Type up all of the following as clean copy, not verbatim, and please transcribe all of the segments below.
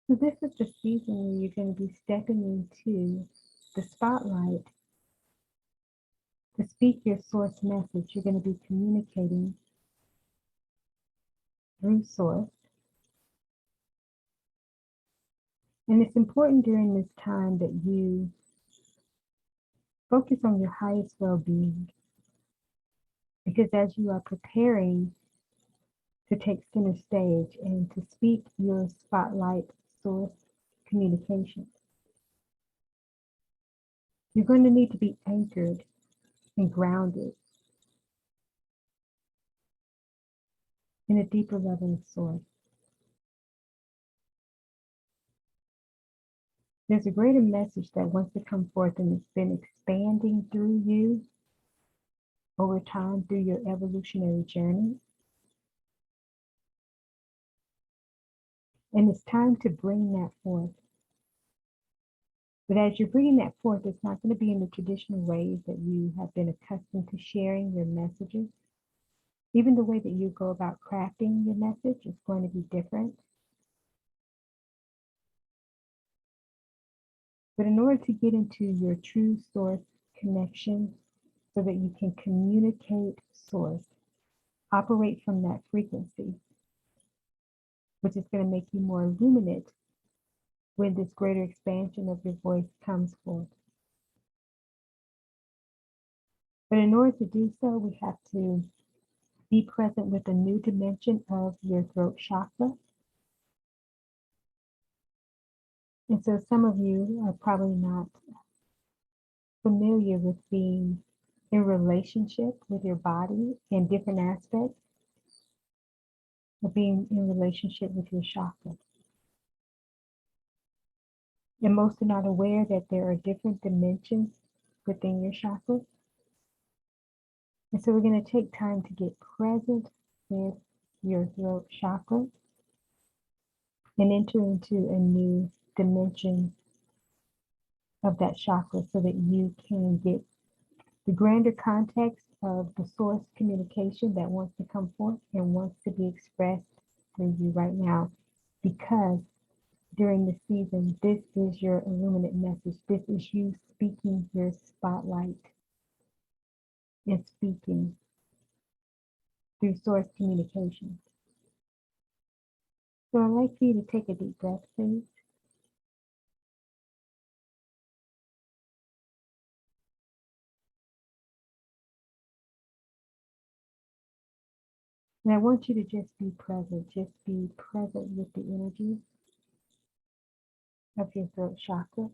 So this is the season where you're going to be stepping into the spotlight to speak your source message. You're going to be communicating through source. And it's important during this time that you focus on your highest well-being, because as you are preparing to take center stage and to speak your spotlight source communication, you're going to need to be anchored and grounded in a deeper level of source. There's a greater message that wants to come forth, and it's been expanding through you over time through your evolutionary journey. And it's time to bring that forth. But as you're bringing that forth, it's not going to be in the traditional ways that you have been accustomed to sharing your messages. Even the way that you go about crafting your message is going to be different. But in order to get into your true source connection so that you can communicate source, operate from that frequency, which is going to make you more illuminate when this greater expansion of your voice comes forth. But in order to do so, we have to be present with a new dimension of your throat chakra. And so some of you are probably not familiar with being in relationship with your body in different aspects of being in relationship with your chakra. And most are not aware that there are different dimensions within your chakras. And so we're going to take time to get present with your throat chakra and enter into a new dimension of that chakra so that you can get the grander context of the source communication that wants to come forth and wants to be expressed through you right now. Because during the season, this is your illuminate message. This is you speaking your spotlight and speaking through source communication. So I'd like for you to take a deep breath, please. And I want you to just be present. Just be present with the energy of your throat chakra.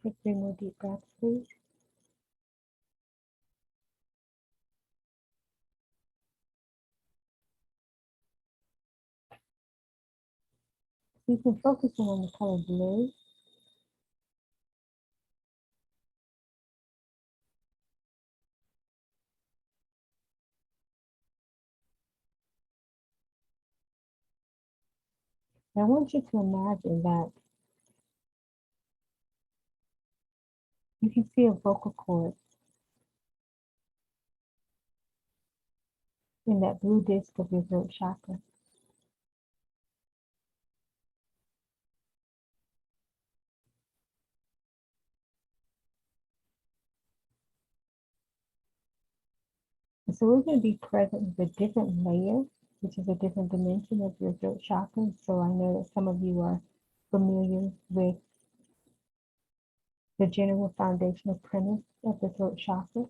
Take 3 more deep breaths, please. So you can focus in on the color blue. And I want you to imagine that you can see a vocal cord in that blue disc of your throat chakra. And so we're going to be present with a different layer, which is a different dimension of your throat chakra. So I know that some of you are familiar with the general foundational premise of the throat chakra,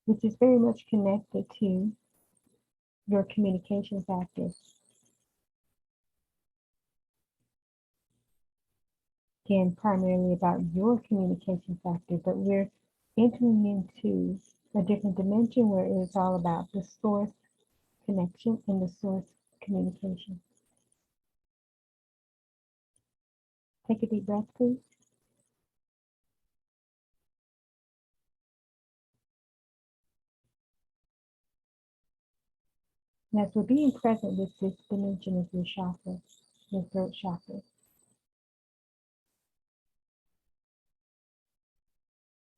which is very much connected to your communication factor. Again, primarily about your communication factor, but we're entering into a different dimension where it's all about the source connection and the source communication. Take a deep breath, please. And as we're being present with this dimension of your chakra, your throat chakra,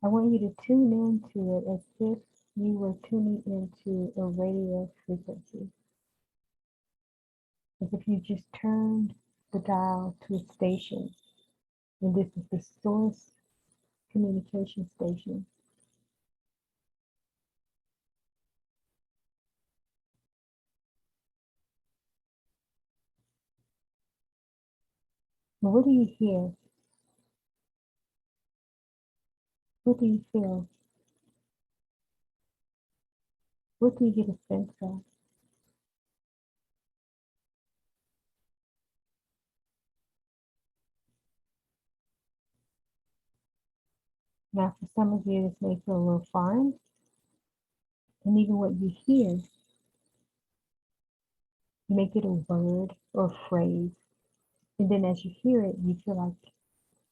I want you to tune into it as if you were tuning into a radio frequency. As if you just turned the dial to a station, and this is the source communication station. And what do you hear? What do you feel? What do you get a sense of? Now, for some of you, this may feel a little foreign, and even what you hear, you may get a word or a phrase, and then as you hear it, you feel like,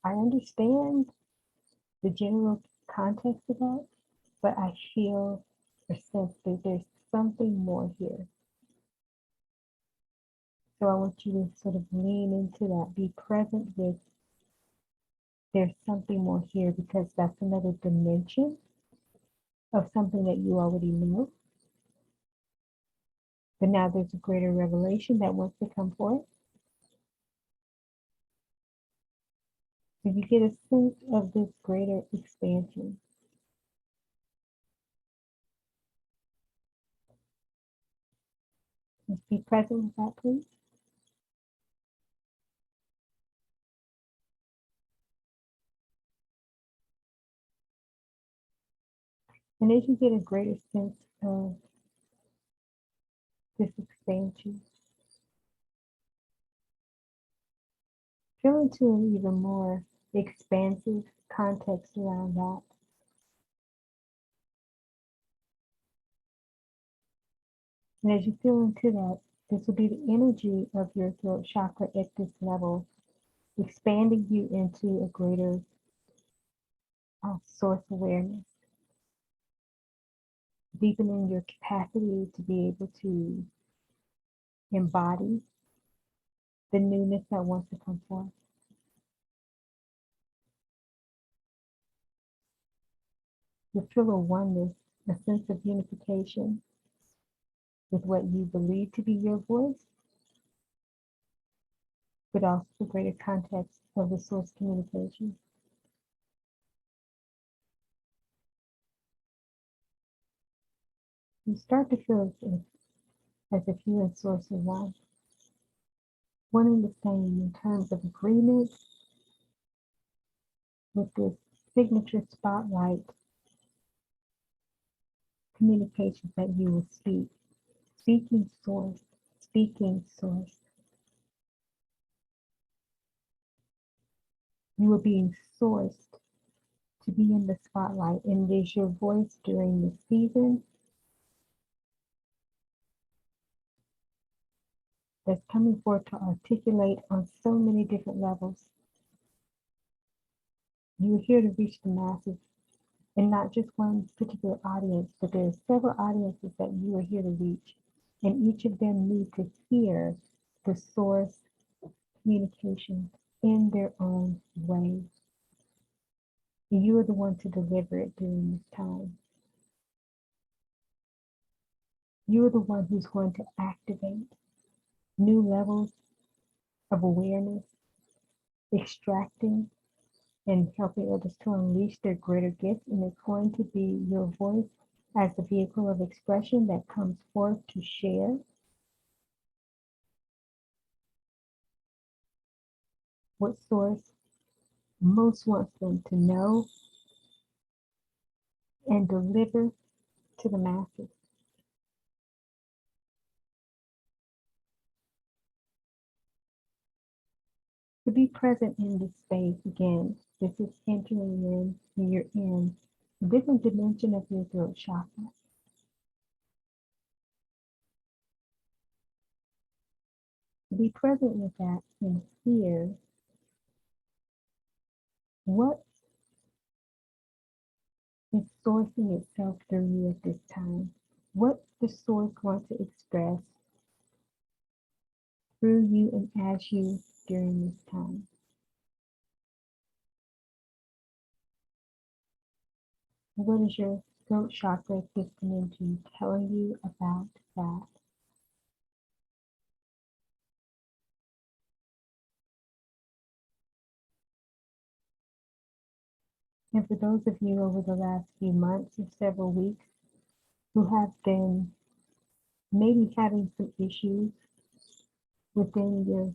I understand the general context of that, but I feel or sense that there's something more here. So I want you to sort of lean into that, be present with there's something more here, because that's another dimension of something that you already know. But now there's a greater revelation that wants to come forth. So you get a sense of this greater expansion. Let's be present with that, please. And as you get a greater sense of this expansion, feel into an even more expansive context around that. And as you feel into that, this will be the energy of your throat chakra at this level, expanding you into a greater source awareness, deepening your capacity to be able to embody the newness that wants to come forth. You feel a oneness, a sense of unification with what you believe to be your voice, but also the greater context of the source communication. You start to feel as if you and source are one and the same in terms of agreement with this signature spotlight communications that you will speak. Speaking source, speaking source. You are being sourced to be in the spotlight, and it is your voice during the season that's coming forth to articulate on so many different levels. You are here to reach the masses, and not just one particular audience, but there are several audiences that you are here to reach, and each of them need to hear the source communication in their own way. And you are the one to deliver it during this time. You are the one who's going to activate new levels of awareness, extracting and helping others to unleash their greater gifts. And it's going to be your voice as the vehicle of expression that comes forth to share what source most wants them to know and deliver to the masses. To be present in this space again, this is entering in, and you're in a different dimension of your throat chakra. To be present with that and hear what is sourcing itself through you at this time. What the source wants to express through you and as you during this time. What is your throat chakra system energy telling you about that. And for those of you over the last few months or several weeks who have been maybe having some issues within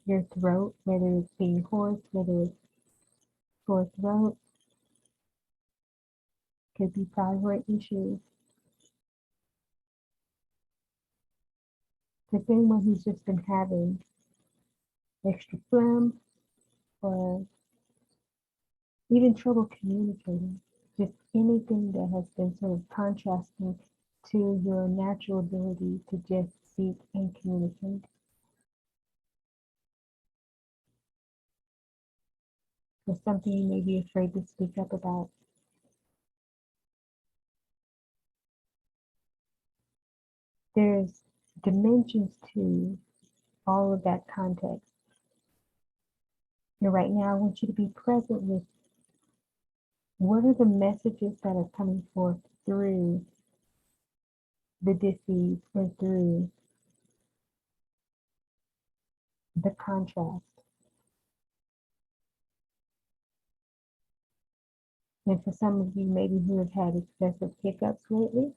your throat, whether it's being hoarse, whether it's sore throat, could be thyroid issues. For anyone who's just been having extra phlegm or even trouble communicating, just anything that has been sort of contrasting to your natural ability to just speak and communicate. Or something you may be afraid to speak up about. There's dimensions to all of that context. And right now, I want you to be present with what are the messages that are coming forth through the disease or through the contrast. And for some of you maybe who have had excessive hiccups lately,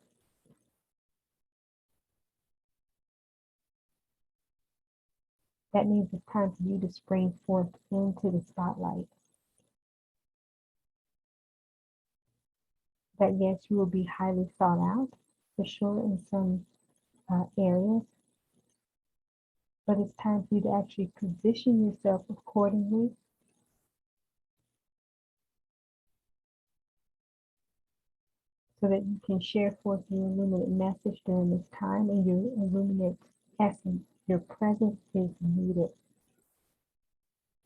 that means it's time for you to spring forth into the spotlight. That yes, you will be highly sought out, for sure, in some areas, but it's time for you to actually position yourself accordingly so that you can share forth your illuminate message during this time, and your illuminate essence. Your presence is needed.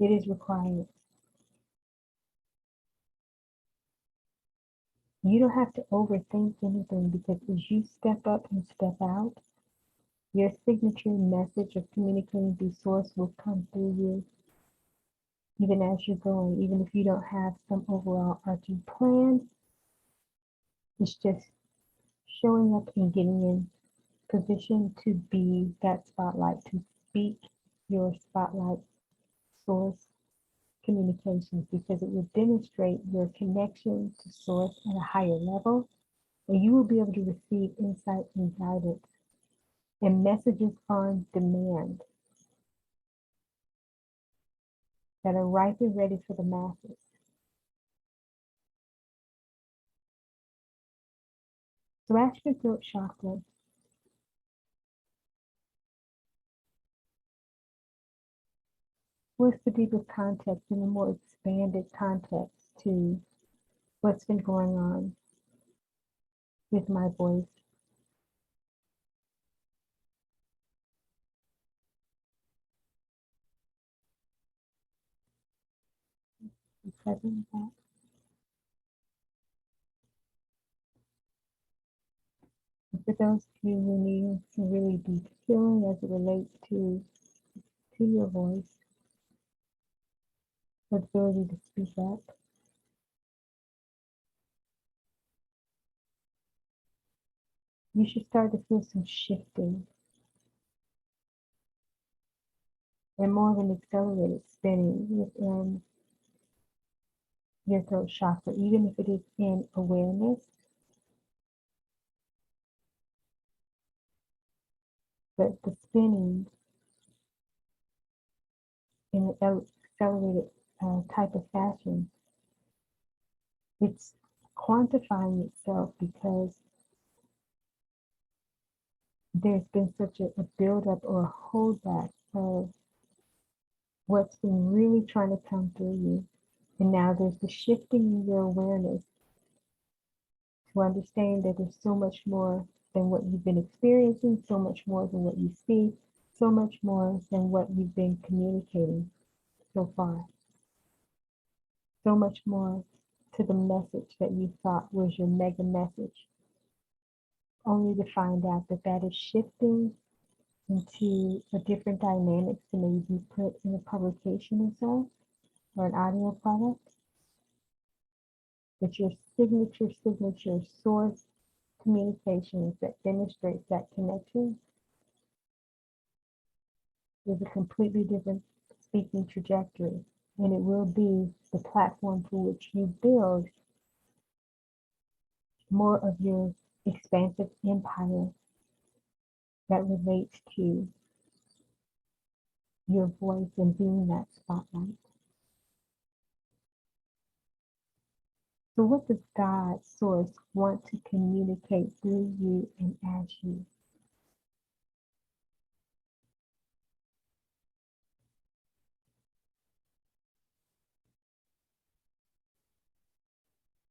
It is required. You don't have to overthink anything, because as you step up and step out, your signature message of communicating through source will come through you, even as you're going, even if you don't have some overall arching plan. It's just showing up and getting in position to be that spotlight, to speak your spotlight source communications, because it will demonstrate your connection to source at a higher level, and you will be able to receive insight and guidance and messages on demand that are ripe and ready for the masses. So ask your throat chakra, what's the deeper context and the more expanded context to what's been going on with my voice? Be present with that. And for those of you who need some really deep healing as it relates to your voice, the ability to speak up, you should start to feel some shifting and more of an accelerated spinning within your throat chakra, even if it is in awareness. But the spinning in an accelerated type of fashion, it's quantifying itself because there's been such a buildup or a holdback of what's been really trying to come through you. And now there's the shifting in your awareness to understand that there's so much more than what you've been experiencing, so much more than what you see, so much more than what you've been communicating so far. So much more to the message that you thought was your mega message, only to find out that that is shifting into a different dynamics to maybe be put in a publication or so, or an audio product. But your signature source communications that demonstrates that connection is a completely different speaking trajectory. And it will be the platform for which you build more of your expansive empire that relates to your voice and being that spotlight. So what does God, Source, want to communicate through you and as you?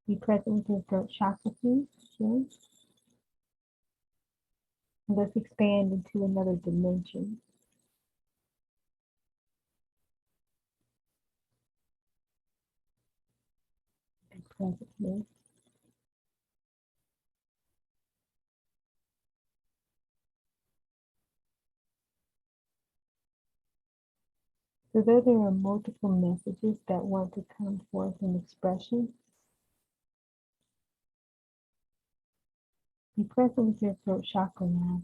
Be present with your throat chakra, please. Okay? And let's expand into another dimension. Be present here. So though there are multiple messages that want to come forth in expression, be present with your throat chakra now.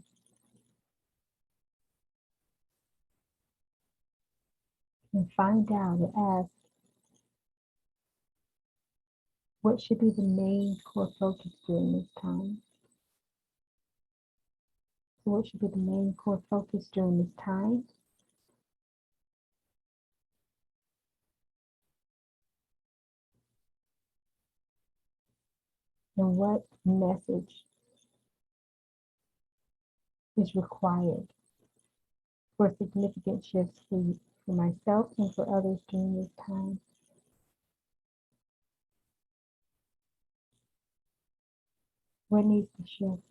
And find out or ask, what should be the main core focus during this time? So what should be the main core focus during this time? And what message is required for significant shifts for myself and for others during this time? What needs to shift?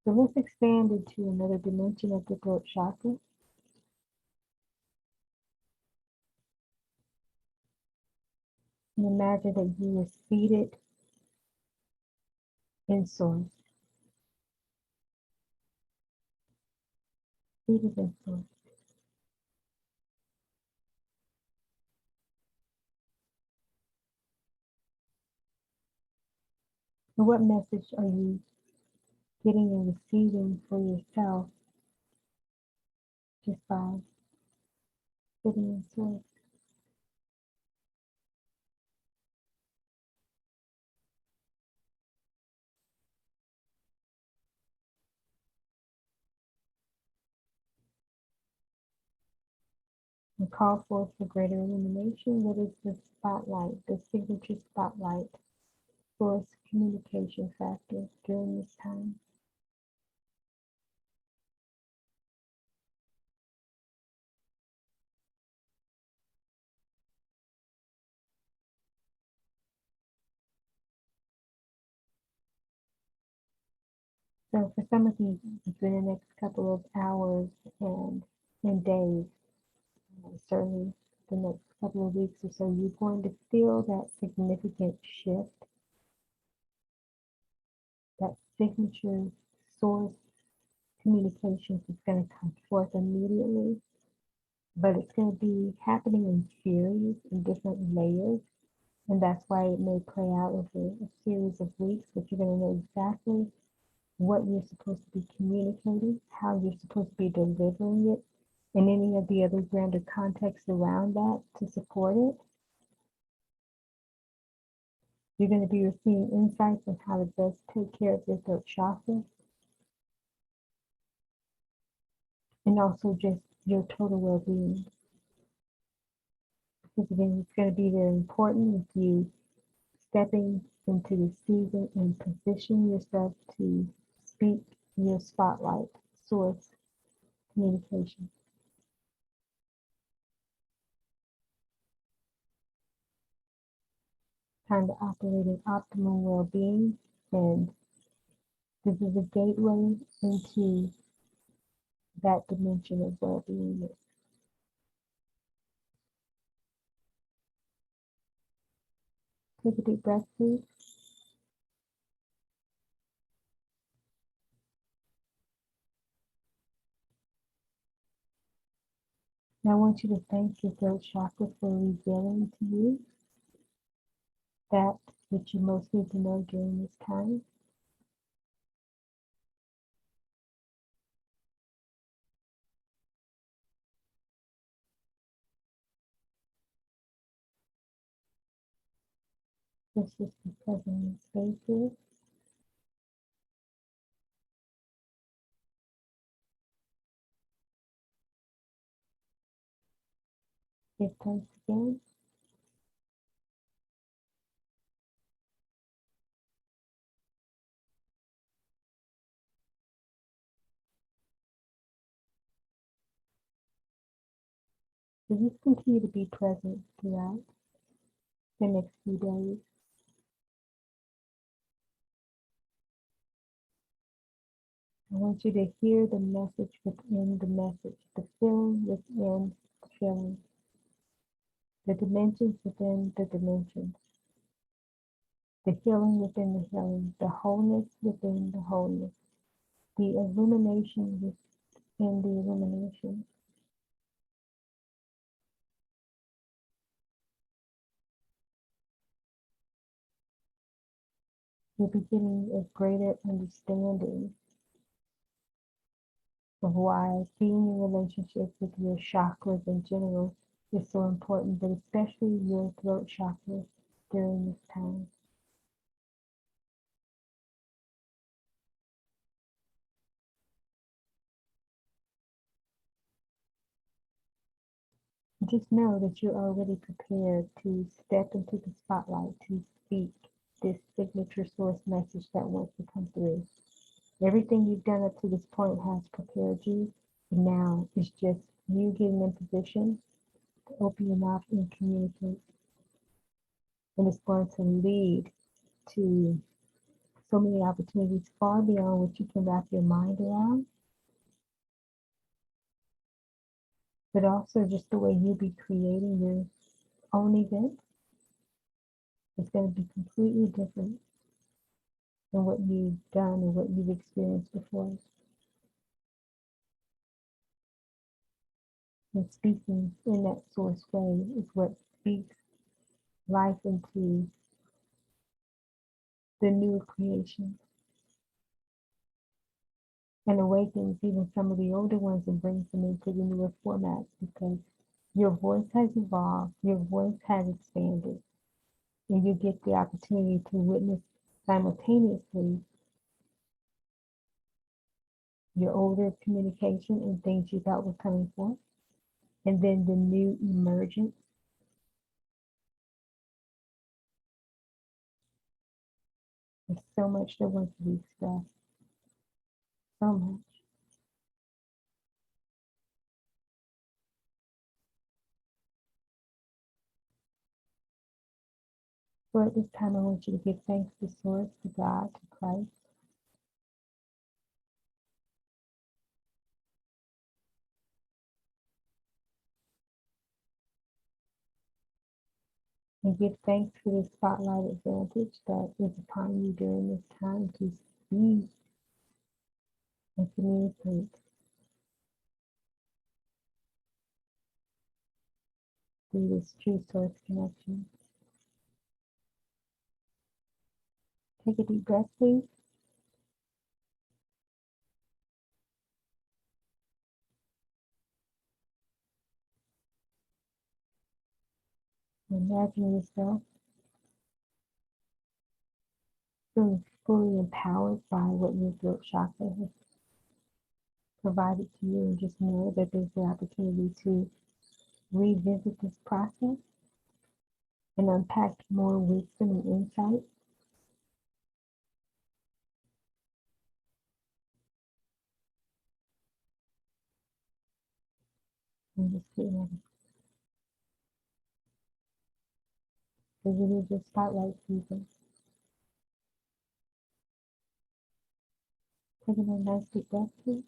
So let's expand into another dimension of the throat chakra. And imagine that you are seated in source. Seated in source. And what message are you getting and receiving for yourself just by sitting in source? And call forth for greater illumination. What is the spotlight, the signature spotlight, source communication factor during this time? So for some of you, within the next couple of hours and days, certainly the next couple of weeks or so, you're going to feel that significant shift, that signature source communications is going to come forth immediately, but it's going to be happening in series, in different layers, and that's why it may play out over a series of weeks, but you're going to know exactly what you're supposed to be communicating, how you're supposed to be delivering it, and any of the other grander context around that to support it. You're going to be receiving insights on how to best take care of your throat chakra, and also just your total well-being. Because again, it's going to be very important with you stepping into the season and position yourself to speak your spotlight, source communication. Time to operate in optimal well-being, and this is a gateway into that dimension of well-being. Take a deep breath, please. Now I want you to thank your throat chakra for revealing to you that which you most need to know during this time. Let's just be present in space here. Give thanks again. So just continue to be present throughout the next few days. I want you to hear the message within the message, the feeling within the feeling, the dimensions within the dimensions, the healing within the healing, the wholeness within the wholeness, the illumination within the illumination. You're beginning a greater understanding of why being in relationship with your chakras in general is so important, but especially your throat chakra during this time. Just know that you're already prepared to step into the spotlight to speak this signature source message that wants to come through. Everything you've done up to this point has prepared you. And now it's just you getting in position to open your mouth and communicate. And it's going to lead to so many opportunities far beyond what you can wrap your mind around, but also just the way you'll be creating your own event is going to be completely different than what you've done and what you've experienced before. And speaking in that source way is what speaks life into the new creation and awakens even some of the older ones and brings them into the newer formats, because your voice has evolved, your voice has expanded, and you get the opportunity to witness simultaneously your older communication and things you thought were coming forth, and then the new emergence. There's so much that wants to be expressed, so much. So at this time, I want you to give thanks to Source, to God, to Christ, and give thanks for the spotlight advantage that is upon you during this time to speak and communicate through this true source connection. Take a deep breath, please. Imagine yourself feeling fully empowered by what your throat chakra has provided to you, and just know that there's the opportunity to revisit this process and unpack more wisdom and insight. And just get ready. Because it is your spotlight season. Taking a nice deep breath, please.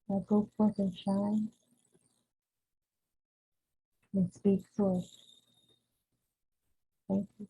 Now go forth and shine and speak source. Thank you.